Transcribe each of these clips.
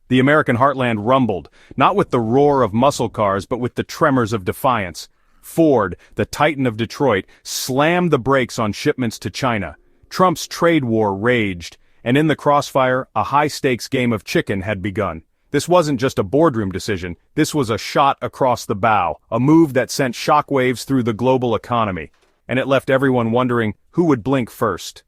The American heartland rumbled, not with the roar of muscle cars but with the tremors of defiance. Ford, the titan of Detroit, slammed the brakes on shipments to China. Trump's trade war raged, and in the crossfire, a high-stakes game of chicken had begun. This wasn't just a boardroom decision, this was a shot across the bow, a move that sent shockwaves through the global economy. And it left everyone wondering who would blink first.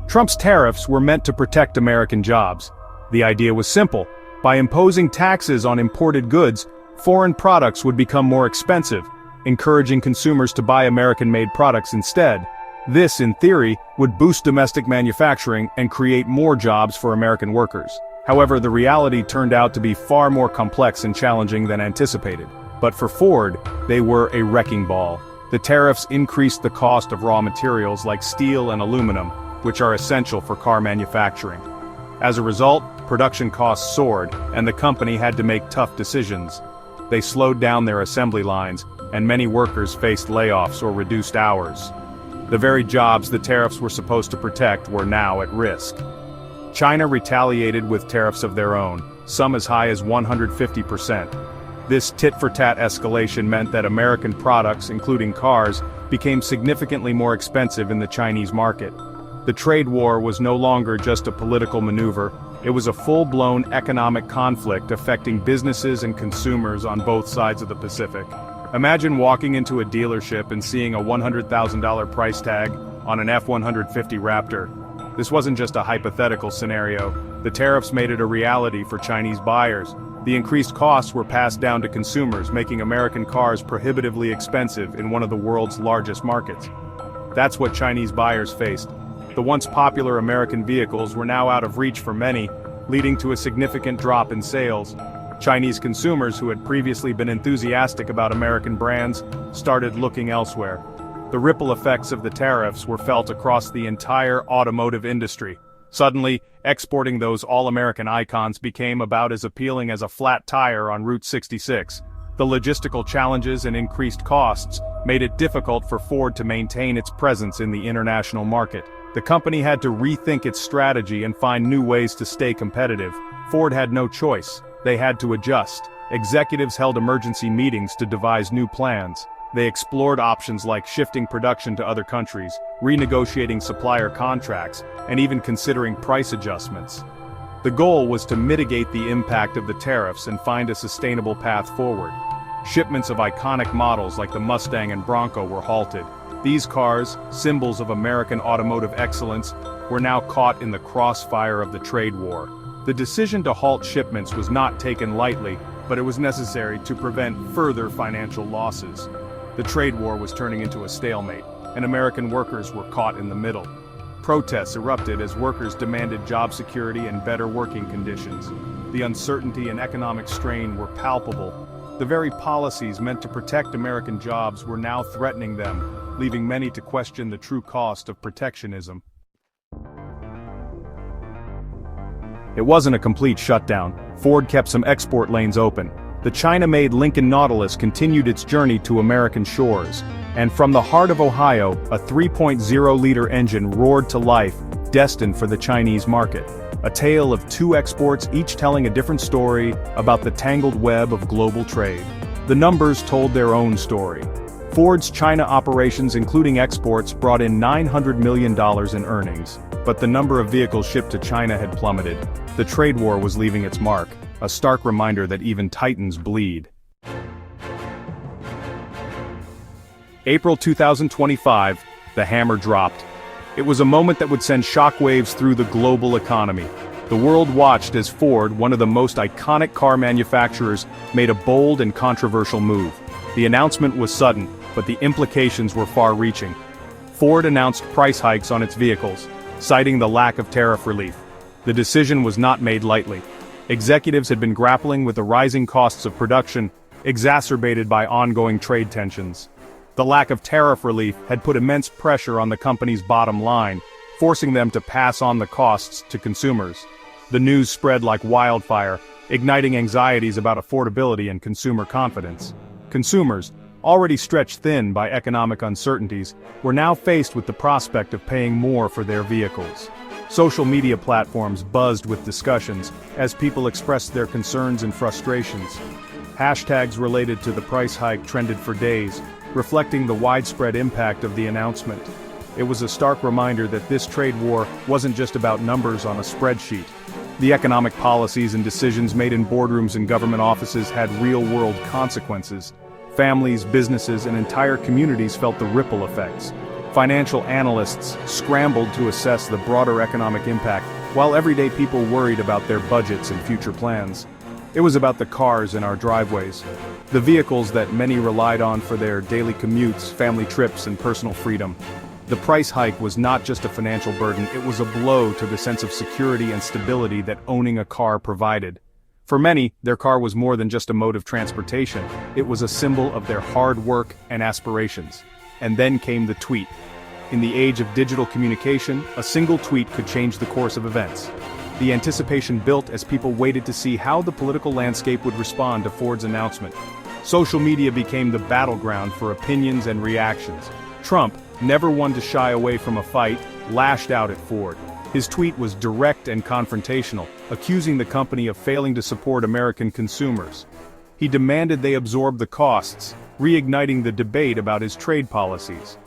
Trump's tariffs were meant to protect American jobs. The idea was simple. By imposing taxes on imported goods, foreign products would become more expensive, encouraging consumers to buy American-made products instead. This, in theory, would boost domestic manufacturing and create more jobs for American workers. However, the reality turned out to be far more complex and challenging than anticipated. But for Ford, they were a wrecking ball. The tariffs increased the cost of raw materials like steel and aluminum, which are essential for car manufacturing. As a result, production costs soared, and the company had to make tough decisions. They slowed down their assembly lines, and many workers faced layoffs or reduced hours. The very jobs the tariffs were supposed to protect were now at risk. China retaliated with tariffs of their own, some as high as 150%. This tit-for-tat escalation meant that American products, including cars, became significantly more expensive in the Chinese market. The trade war was no longer just a political maneuver, it was a full-blown economic conflict affecting businesses and consumers on both sides of the Pacific. Imagine walking into a dealership and seeing a $100,000 price tag on an F-150 Raptor. This wasn't just a hypothetical scenario, the tariffs made it a reality for Chinese buyers. The increased costs were passed down to consumers, making American cars prohibitively expensive in one of the world's largest markets. That's what Chinese buyers faced. The once popular American vehicles were now out of reach for many, leading to a significant drop in sales. Chinese consumers who had previously been enthusiastic about American brands started looking elsewhere. The ripple effects of the tariffs were felt across the entire automotive industry. Suddenly, exporting those all-American icons became about as appealing as a flat tire on Route 66. The logistical challenges and increased costs made it difficult for Ford to maintain its presence in the international market. The company had to rethink its strategy and find new ways to stay competitive. Ford had no choice. They had to adjust. Executives held emergency meetings to devise new plans. They explored options like shifting production to other countries, renegotiating supplier contracts, and even considering price adjustments. The goal was to mitigate the impact of the tariffs and find a sustainable path forward. Shipments of iconic models like the Mustang and Bronco were halted. These cars, symbols of American automotive excellence, were now caught in the crossfire of the trade war. The decision to halt shipments was not taken lightly, but it was necessary to prevent further financial losses. The trade war was turning into a stalemate, and American workers were caught in the middle. Protests erupted as workers demanded job security and better working conditions. The uncertainty and economic strain were palpable. The very policies meant to protect American jobs were now threatening them, leaving many to question the true cost of protectionism. It wasn't a complete shutdown. Ford kept some export lanes open. The China-made Lincoln Nautilus continued its journey to American shores. And from the heart of Ohio, a 3.0-liter engine roared to life, destined for the Chinese market. A tale of two exports, each telling a different story about the tangled web of global trade. The numbers told their own story. Ford's China operations, including exports, brought in $900 million in earnings. But the number of vehicles shipped to China had plummeted. The trade war was leaving its mark, a stark reminder that even titans bleed. April 2025, the hammer dropped. It was a moment that would send shockwaves through the global economy. The world watched as Ford, one of the most iconic car manufacturers, made a bold and controversial move. The announcement was sudden, but the implications were far-reaching. Ford announced price hikes on its vehicles, citing the lack of tariff relief. The decision was not made lightly. Executives had been grappling with the rising costs of production, exacerbated by ongoing trade tensions. The lack of tariff relief had put immense pressure on the company's bottom line, forcing them to pass on the costs to consumers. The news spread like wildfire, igniting anxieties about affordability and consumer confidence. Consumers, already stretched thin by economic uncertainties, were now faced with the prospect of paying more for their vehicles. Social media platforms buzzed with discussions as people expressed their concerns and frustrations. Hashtags related to the price hike trended for days, reflecting the widespread impact of the announcement. It was a stark reminder that this trade war wasn't just about numbers on a spreadsheet. The economic policies and decisions made in boardrooms and government offices had real-world consequences. Families, businesses, and entire communities felt the ripple effects. Financial analysts scrambled to assess the broader economic impact, while everyday people worried about their budgets and future plans. It was about the cars in our driveways, the vehicles that many relied on for their daily commutes, family trips, and personal freedom. The price hike was not just a financial burden, it was a blow to the sense of security and stability that owning a car provided. For many, their car was more than just a mode of transportation, it was a symbol of their hard work and aspirations. And then came the tweet. In the age of digital communication, a single tweet could change the course of events. The anticipation built as people waited to see how the political landscape would respond to Ford's announcement. Social media became the battleground for opinions and reactions. Trump, never one to shy away from a fight, lashed out at Ford. His tweet was direct and confrontational, accusing the company of failing to support American consumers. He demanded they absorb the costs, reigniting the debate about his trade policies.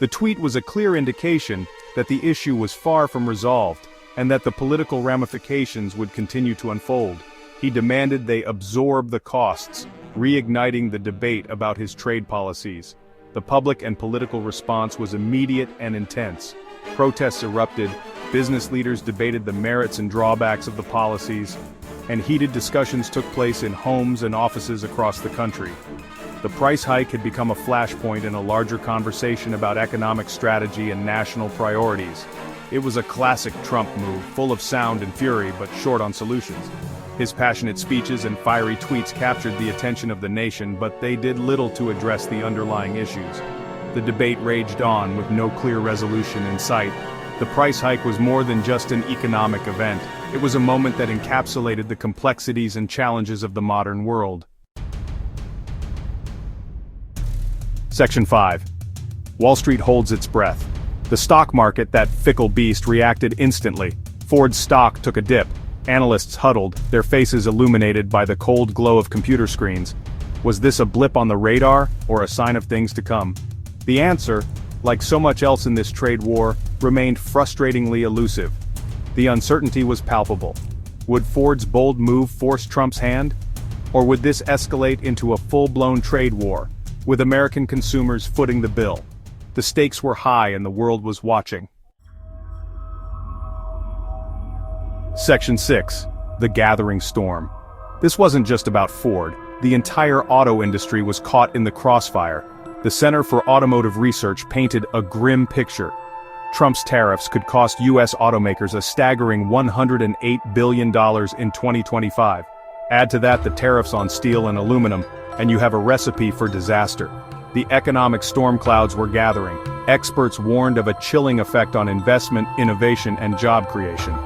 The tweet was a clear indication that the issue was far from resolved, and that the political ramifications would continue to unfold. He demanded they absorb the costs, reigniting the debate about his trade policies. The public and political response was immediate and intense. Protests erupted, business leaders debated the merits and drawbacks of the policies, and heated discussions took place in homes and offices across the country. The price hike had become a flashpoint in a larger conversation about economic strategy and national priorities. It was a classic Trump move, full of sound and fury but short on solutions. His passionate speeches and fiery tweets captured the attention of the nation, but they did little to address the underlying issues. The debate raged on with no clear resolution in sight. The price hike was more than just an economic event. It was a moment that encapsulated the complexities and challenges of the modern world. Section 5. Wall Street holds its breath. The stock market, that fickle beast, reacted instantly. Ford's stock took a dip. Analysts huddled, their faces illuminated by the cold glow of computer screens. Was this a blip on the radar, or a sign of things to come? The answer, like so much else in this trade war, remained frustratingly elusive. The uncertainty was palpable. Would Ford's bold move force Trump's hand? Or would this escalate into a full-blown trade war, with American consumers footing the bill? The stakes were high and the world was watching. Section 6. The Gathering Storm. This wasn't just about Ford. The entire auto industry was caught in the crossfire. The Center for Automotive Research painted a grim picture. Trump's tariffs could cost U.S. automakers a staggering $108 billion in 2025. Add to that the tariffs on steel and aluminum, and you have a recipe for disaster. The economic storm clouds were gathering. Experts warned of a chilling effect on investment, innovation, and job creation.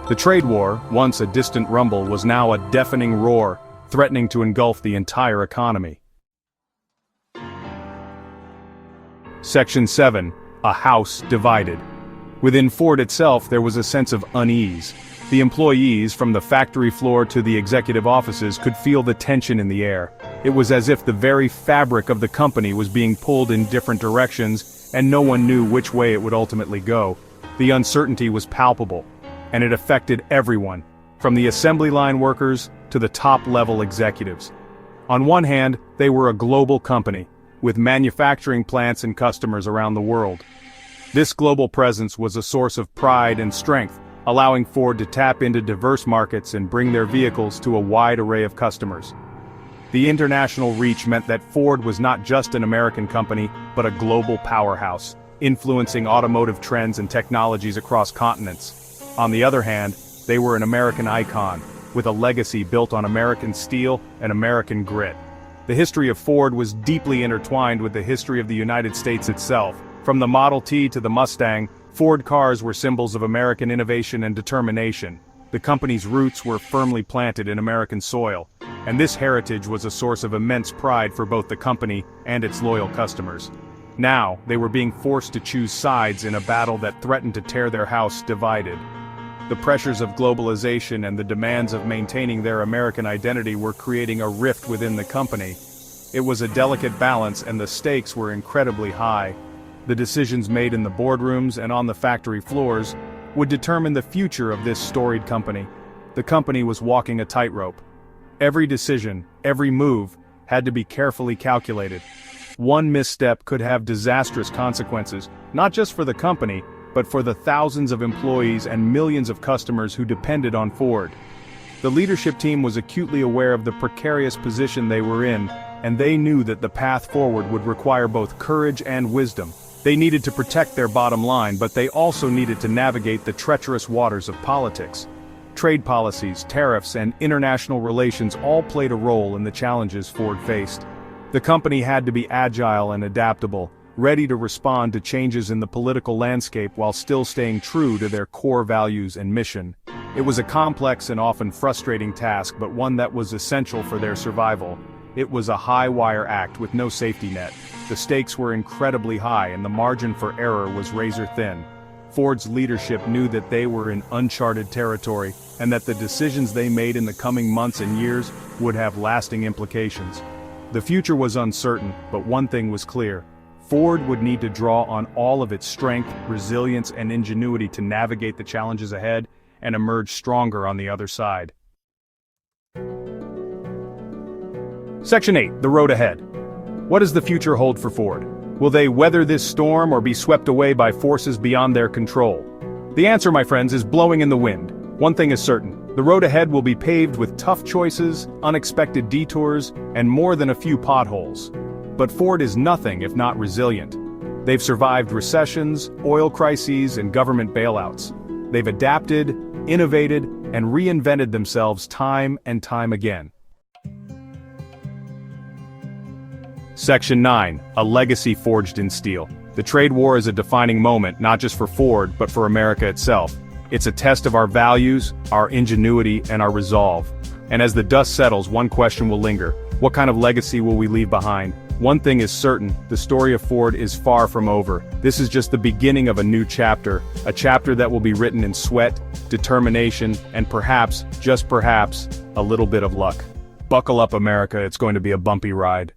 The trade war, once a distant rumble, was now a deafening roar, threatening to engulf the entire economy. Section 7. A house divided. Within Ford itself there was a sense of unease. The employees, from the factory floor to the executive offices, could feel the tension in the air. It was as if the very fabric of the company was being pulled in different directions, and no one knew which way it would ultimately go. The uncertainty was palpable, and it affected everyone, from the assembly line workers to the top-level executives. On one hand, they were a global company, with manufacturing plants and customers around the world. This global presence was a source of pride and strength, allowing Ford to tap into diverse markets and bring their vehicles to a wide array of customers. The international reach meant that Ford was not just an American company, but a global powerhouse, influencing automotive trends and technologies across continents. On the other hand, they were an American icon, with a legacy built on American steel and American grit. The history of Ford was deeply intertwined with the history of the United States itself. From the Model T to the Mustang, Ford cars were symbols of American innovation and determination. The company's roots were firmly planted in American soil, and this heritage was a source of immense pride for both the company and its loyal customers. Now, they were being forced to choose sides in a battle that threatened to tear their house divided. The pressures of globalization and the demands of maintaining their American identity were creating a rift within the company. It was a delicate balance and the stakes were incredibly high. The decisions made in the boardrooms and on the factory floors would determine the future of this storied company. The company was walking a tightrope. Every decision, every move, had to be carefully calculated. One misstep could have disastrous consequences, not just for the company, but for the thousands of employees and millions of customers who depended on Ford. The leadership team was acutely aware of the precarious position they were in, and they knew that the path forward would require both courage and wisdom. They needed to protect their bottom line, but they also needed to navigate the treacherous waters of politics. Trade policies, tariffs, and international relations all played a role in the challenges Ford faced. The company had to be agile and adaptable, ready to respond to changes in the political landscape while still staying true to their core values and mission. It was a complex and often frustrating task, but one that was essential for their survival. It was a high-wire act with no safety net. The stakes were incredibly high and the margin for error was razor-thin. Ford's leadership knew that they were in uncharted territory, and that the decisions they made in the coming months and years would have lasting implications. The future was uncertain, but one thing was clear. Ford would need to draw on all of its strength, resilience, and ingenuity to navigate the challenges ahead and emerge stronger on the other side. Section 8, the road ahead. What does the future hold for Ford? Will they weather this storm or be swept away by forces beyond their control? The answer, my friends, is blowing in the wind. One thing is certain, the road ahead will be paved with tough choices, unexpected detours, and more than a few potholes. But Ford is nothing if not resilient. They've survived recessions, oil crises, and government bailouts. They've adapted, innovated, and reinvented themselves time and time again. Section 9, a legacy forged in steel. The trade war is a defining moment not just for Ford, but for America itself. It's a test of our values, our ingenuity, and our resolve. And as the dust settles, one question will linger. What kind of legacy will we leave behind? One thing is certain, the story of Ford is far from over. This is just the beginning of a new chapter, a chapter that will be written in sweat, determination, and perhaps, just perhaps, a little bit of luck. Buckle up, America, it's going to be a bumpy ride.